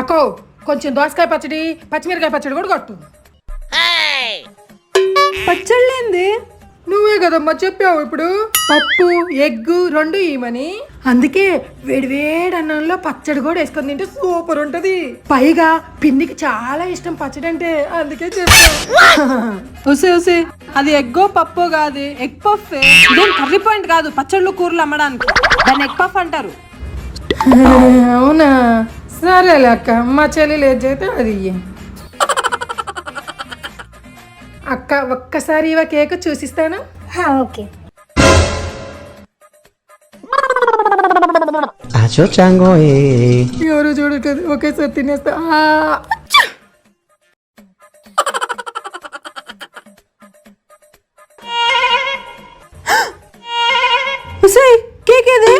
అక్కో కొంచెం దోసకాయ పచ్చడి పచ్చిమిరకాయ పచ్చడి కూడా కొట్టు. పచ్చళ్ళేంది? నువ్వే కదమ్మా చెప్పావు ఇప్పుడు పప్పు ఎగ్గు రెండు ఇవ్వమని. అందుకే వేడివేడి అన్నంలో పచ్చడి కూడా వేసుకొని తింటే సూపర్ ఉంటది. పైగా పిన్నికి చాలా ఇష్టం పచ్చడి అంటే, అందుకే చెప్పావు. ఒసే అది ఎగ్గో పప్పో కాదు, ఎగ్ పఫ్. ఇదేం కర్రీ పాయింట్ కాదు పచ్చళ్ళు కూరలు అమ్మడానికి. దాన్ని ఎగ్ పఫ్ అంటారు. అవునా, సరేలే అక్క, మా చెల్లెలు ఏది చేస్తే అది ఇయ్యి. అక్క ఒక్కసారి ఇవ కేక్ చూసిస్తాను. ఓకే. ఎవరు చూడట్లేదు, ఒకేసారి తినేస్తా. ఒసేయ్ కేక్ ఏది?